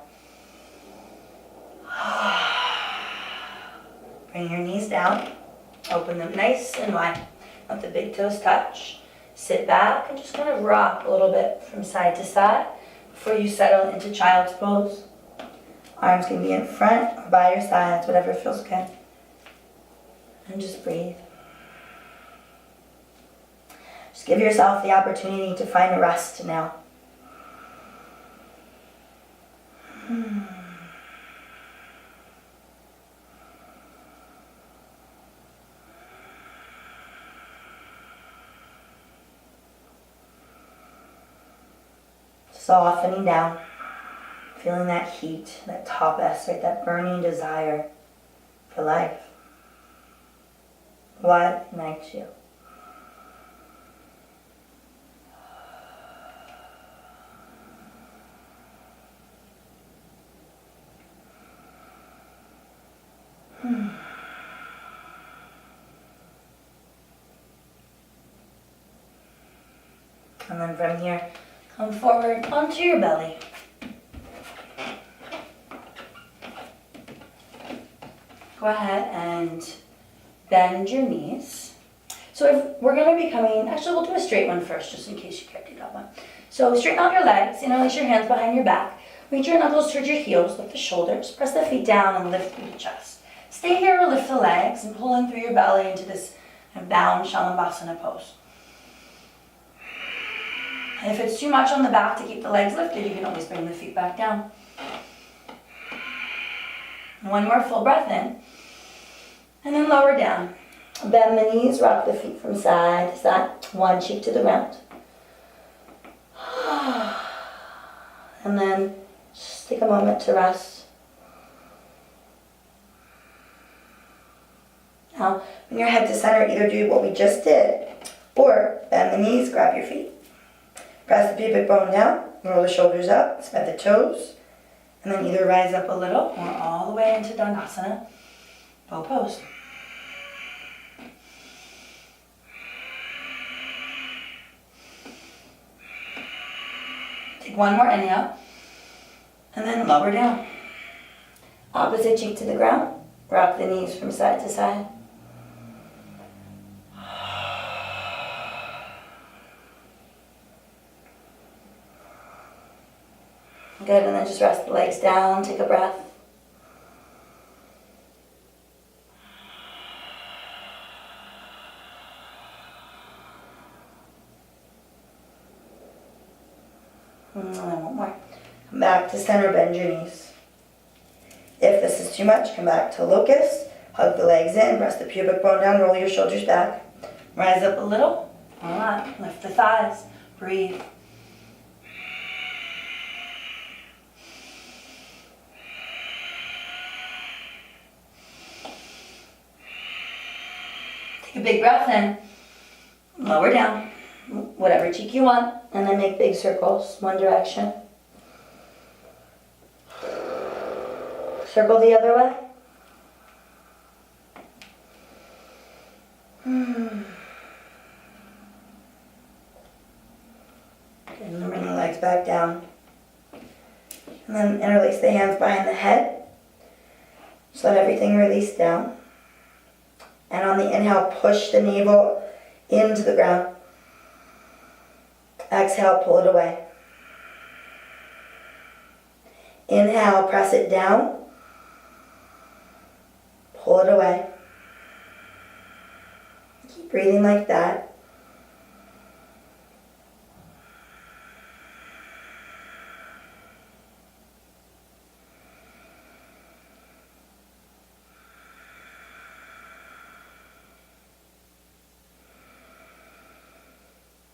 Bring your knees down, open them nice and wide. Let the big toes touch. Sit back and just kind of rock a little bit from side to side before you settle into child's pose. Arms can be in front or by your sides, whatever feels good. And just breathe. Just give yourself the opportunity to find a rest now. Softening down, feeling that heat, that tapas, right? That burning desire for life. What ignites you? And then from here, come forward onto your belly. Go ahead and bend your knees. So if we're going to be coming, actually we'll do a straight one first, just in case you can't do that one. So straighten out your legs, interlace your hands behind your back. Reach your knuckles towards your heels, lift the shoulders, press the feet down and lift through the chest. Stay here or lift the legs and pull in through your belly into this bound Shalabhasana pose. And if it's too much on the back to keep the legs lifted, you can always bring the feet back down. One more full breath in. And then lower down. Bend the knees, rock the feet from side to side, one cheek to the ground. And then just take a moment to rest. Now, bring your head to center, either do what we just did, or bend the knees, grab your feet. Press the pubic bone down, roll the shoulders up, spread the toes, and then either rise up a little or all the way into Dandasana, bow pose. Take one more inhale, and then lower down. Opposite cheek to the ground, rock the knees from side to side. Good, and then just rest the legs down, take a breath. And then one more. Come back to center, bend your knees. If this is too much, come back to locust, hug the legs in, press the pubic bone down, roll your shoulders back. Rise up a little, or not, lift the thighs, breathe. Take a big breath in, lower down, whatever cheek you want, and then make big circles, one direction. Circle the other way. Good, and then bring the legs back down. And then interlace the hands behind the head. Just let everything release down. And on the inhale, push the navel into the ground. Exhale, pull it away. Inhale, press it down. Pull it away. Keep breathing like that.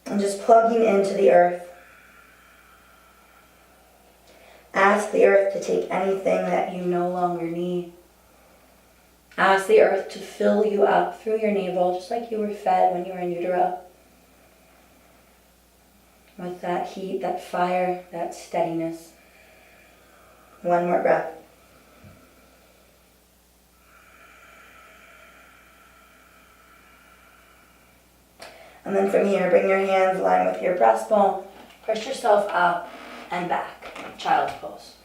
And just plugging into the earth. Ask the earth to take anything that you no longer need. Ask the earth to fill you up through your navel, just like you were fed when you were in utero. With that heat, that fire, that steadiness. One more breath. And then from here, bring your hands in line with your breastbone. Push yourself up and back. Child's pose.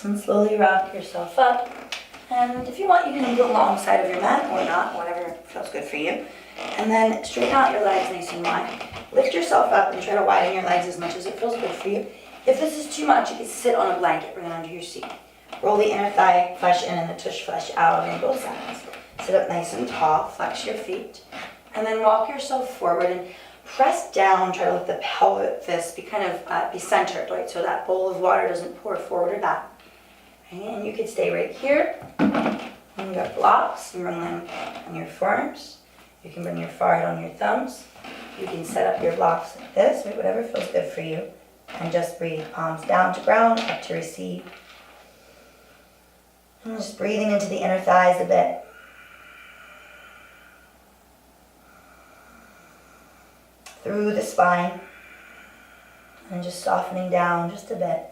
And slowly rock yourself up. And if you want, you can go alongside of your mat or not, whatever feels good for you. And then straighten out your legs nice and wide. Lift yourself up and try to widen your legs as much as it feels good for you. If this is too much, you can sit on a blanket, bring it under your seat. Roll the inner thigh flesh in and the tush flesh out on both sides. Sit up nice and tall, flex your feet. And then walk yourself forward and press down, try to let the pelvis be be centered, right? So that bowl of water doesn't pour forward or back. And you could stay right here. And you got blocks, you bring them on your forearms. You can bring your forehead on your thumbs. You can set up your blocks like this, or whatever feels good for you. And just breathe, palms down to ground, up to receive. And just breathing into the inner thighs a bit. Through the spine. And just softening down just a bit.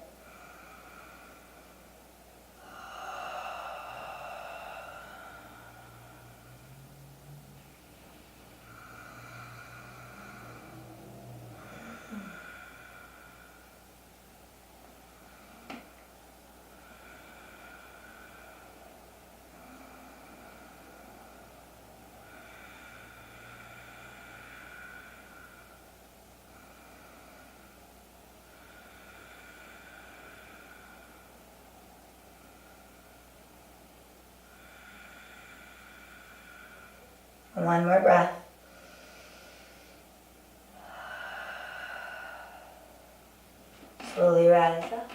One more breath. Slowly rise up.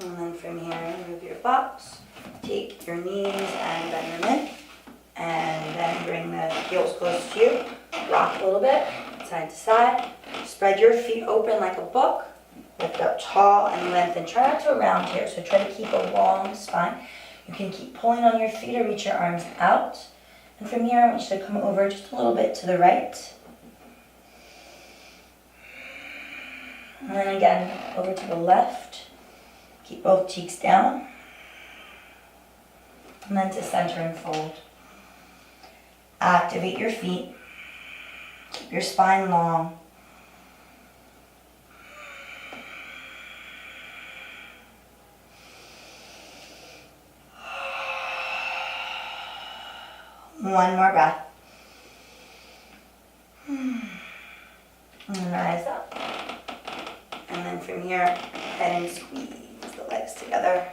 And then from here, move your butts. Take your knees and bend them in. And then bring the heels close to you. Rock a little bit, side to side. Spread your feet open like a book. Lift up tall and lengthen. Try not to round here, so try to keep a long spine. You can keep pulling on your feet or reach your arms out. And from here, I want you to come over just a little bit to the right. And then again, over to the left. Keep both cheeks down. And then to center and fold. Activate your feet. Keep your spine long. One more breath. And rise up. And then from here, head and squeeze the legs together.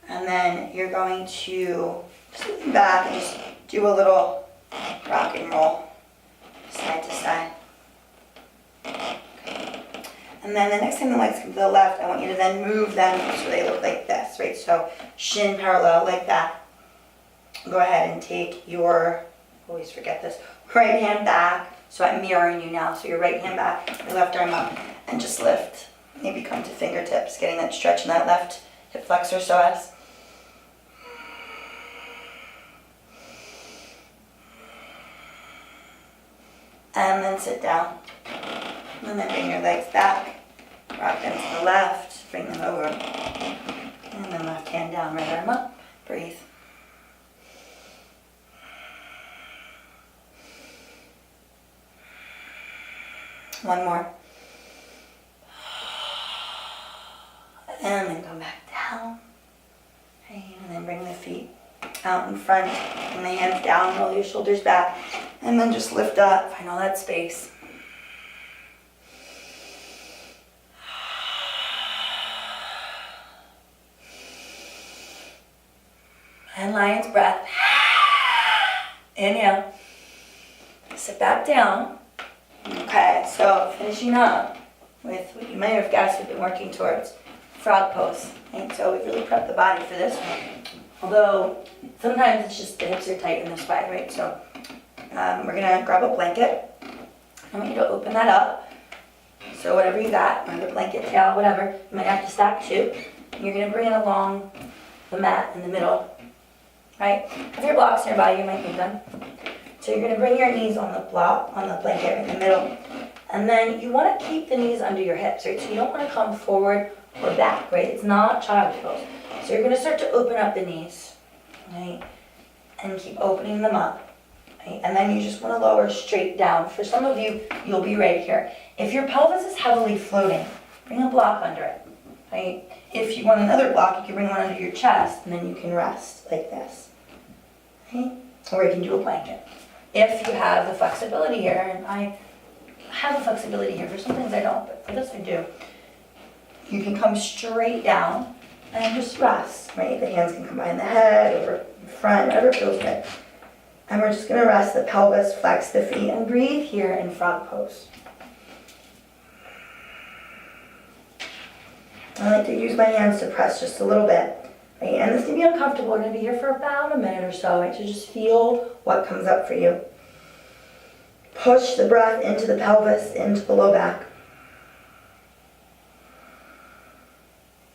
And then you're going to just lean back and just do a little rock and roll, side to side. Okay. And then the next time the legs come to the left, I want you to then move them so they look like this, right? So shin parallel like that. Go ahead and take your, always forget this, right hand back. So I'm mirroring you now. So your right hand back, your left arm up, and just lift. Maybe come to fingertips, getting that stretch in that left hip flexor psoas. And then sit down. And then bring your legs back. Rock them to the left. Bring them over. And then left hand down, right arm up. Breathe. One more. And then come back down. Okay, and then bring the feet out in front. And the hands down, roll your shoulders back. And then just lift up, find all that space. And lion's breath. Inhale. Sit back down. Okay, so finishing up with what you might have guessed we've been working towards, frog pose. Right? So we've really prepped the body for this. Although sometimes it's just the hips are tight in this way, right? So we're gonna grab a blanket. I want you to open that up. So whatever you got, whether blanket, towel, whatever, you might have to stack two. And you're gonna bring it along the mat in the middle, right? If your blocks nearby, you might need them. So you're gonna bring your knees on the block, on the blanket in the middle. And then you wanna keep the knees under your hips, right? So you don't wanna come forward or back, right? It's not child's pose. So you're gonna start to open up the knees, right? And keep opening them up. Right? And then you just want to lower straight down. For some of you, you'll be right here. If your pelvis is heavily floating, bring a block under it. Right? If you want another block, you can bring one under your chest, and then you can rest like this. Right? Or you can do a blanket. If you have the flexibility here, and I have the flexibility here, for some things I don't, but for this I do, you can come straight down and just rest. Right? The hands can come behind the head, over the front, whatever feels good. And we're just going to rest the pelvis, flex the feet, and breathe here in frog pose. I like to use my hands to press just a little bit. Right? And this can be uncomfortable. We're going to be here for about a minute or so. Right? So just feel what comes up for you. Push the breath into the pelvis, into the low back.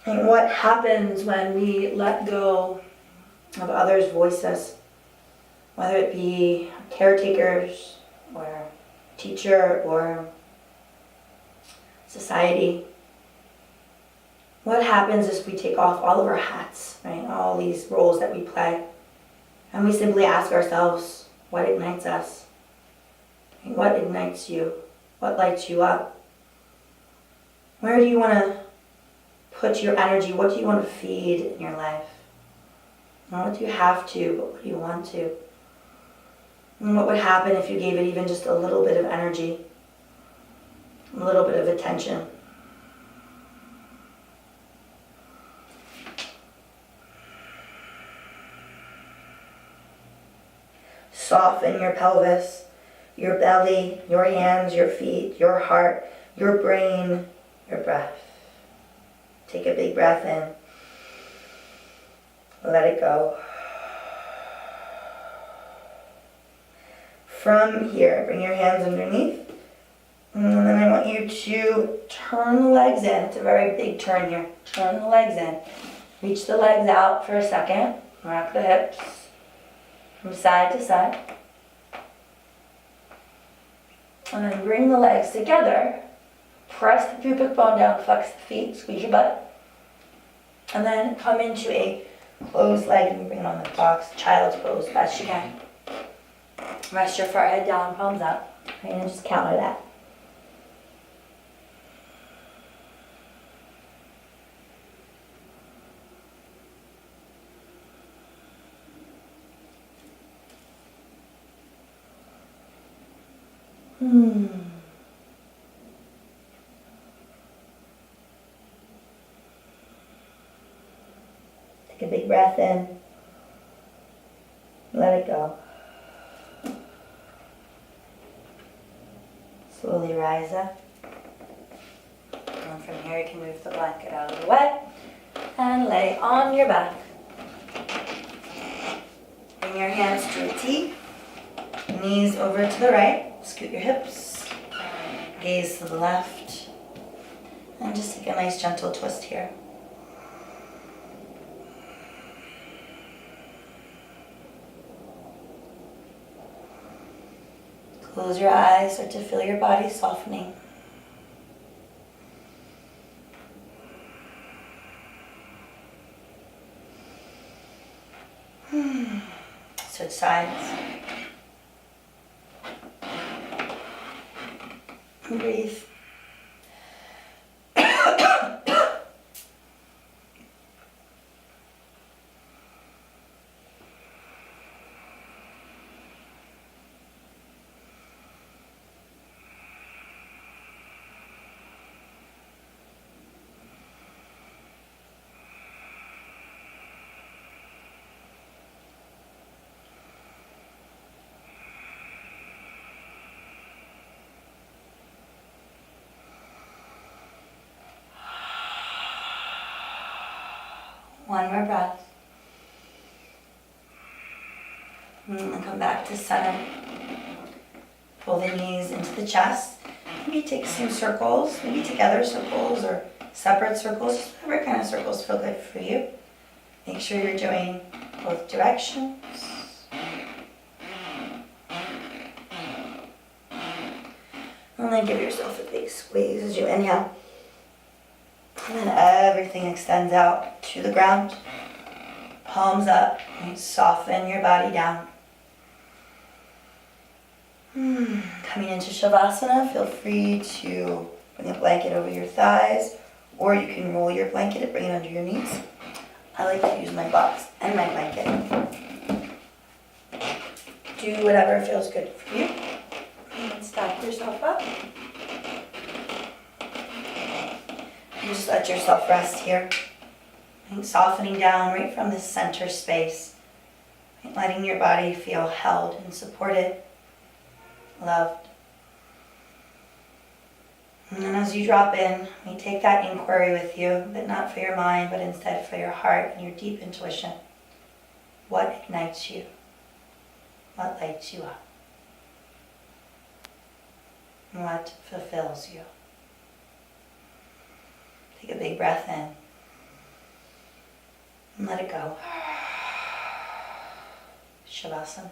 And what happens when we let go of others' voices? Whether it be caretakers or teacher or society. What happens is we take off all of our hats, right? All these roles that we play. And we simply ask ourselves, what ignites us? What ignites you? What lights you up? Where do you want to put your energy? What do you want to feed in your life? Not what do you have to, but what do you want to? And what would happen if you gave it even just a little bit of energy, a little bit of attention? Soften your pelvis, your belly, your hands, your feet, your heart, your brain, your breath. Take a big breath in. Let it go. From here, bring your hands underneath. And then I want you to turn the legs in. It's a very big turn here. Turn the legs in. Reach the legs out for a second. Rock the hips from side to side. And then bring the legs together. Press the pubic bone down, flex the feet, squeeze your butt. And then come into a closed leg and bring it on the box, child's pose, best you can. Rest your forehead down, palms up. And just counter that. Take a big breath in. Let it go. Slowly rise up. And from here you can move the blanket out of the way and lay on your back. Bring your hands to a T. Knees over to the right. Scoot your hips. Gaze to the left. And just take a nice gentle twist here. Close your eyes, start to feel your body softening. Switch sides. And breathe. One more breath. And then come back to center. Pull the knees into the chest. Maybe take some circles, maybe together circles or separate circles, just whatever kind of circles feel good for you. Make sure you're doing both directions. And then give yourself a big squeeze as you inhale. And then everything extends out to the ground. Palms up. And soften your body down. Coming into Savasana, feel free to bring a blanket over your thighs, or you can roll your blanket and bring it under your knees. I like to use my box and my blanket. Do whatever feels good for you. And stack yourself up. And just let yourself rest here. And softening down right from the center space. And letting your body feel held and supported, loved. And then as you drop in, you take that inquiry with you, but not for your mind, but instead for your heart and your deep intuition. What ignites you? What lights you up? And what fulfills you? Take a big breath in and let it go. Savasana.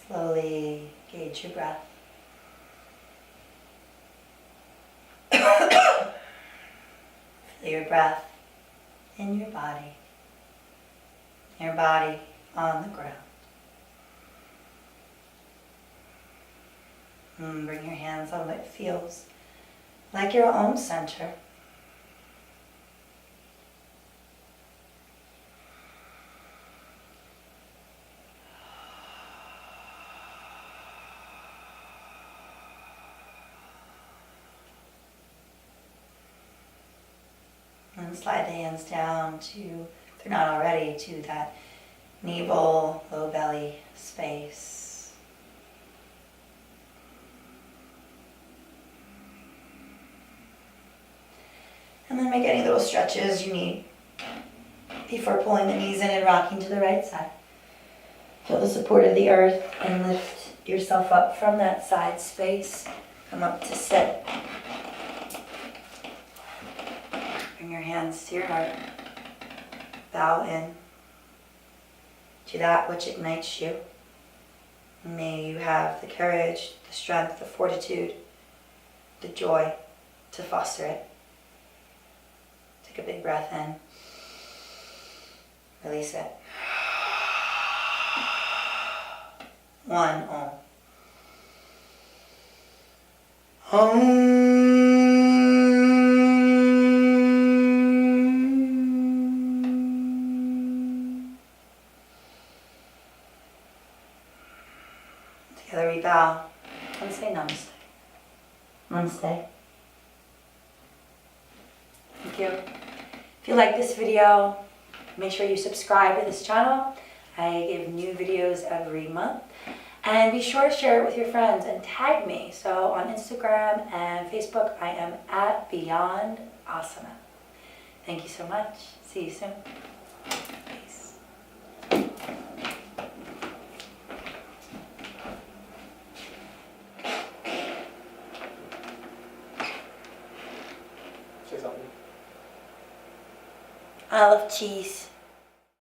Slowly gauge your breath. Feel your breath in your body on the ground. And bring your hands on what feels like your own center. And slide the hands down to, if they're not already, to that navel, low belly space. And then make any little stretches you need before pulling the knees in and rocking to the right side. Feel the support of the earth and lift yourself up from that side space. Come up to sit. Bring your hands to your heart. Bow in to that which ignites you. May you have the courage, the strength, the fortitude, the joy to foster it. Take a big breath in. Release it. One, Om. Om. Together we bow and say namaste. Namaste. Thank you. If you like this video, make sure you subscribe to this channel. I give new videos every month. And be sure to share it with your friends and tag me. So on Instagram and Facebook, I am at Beyond Asana. Thank you so much. See you soon. Peace.
Say something.
I love cheese.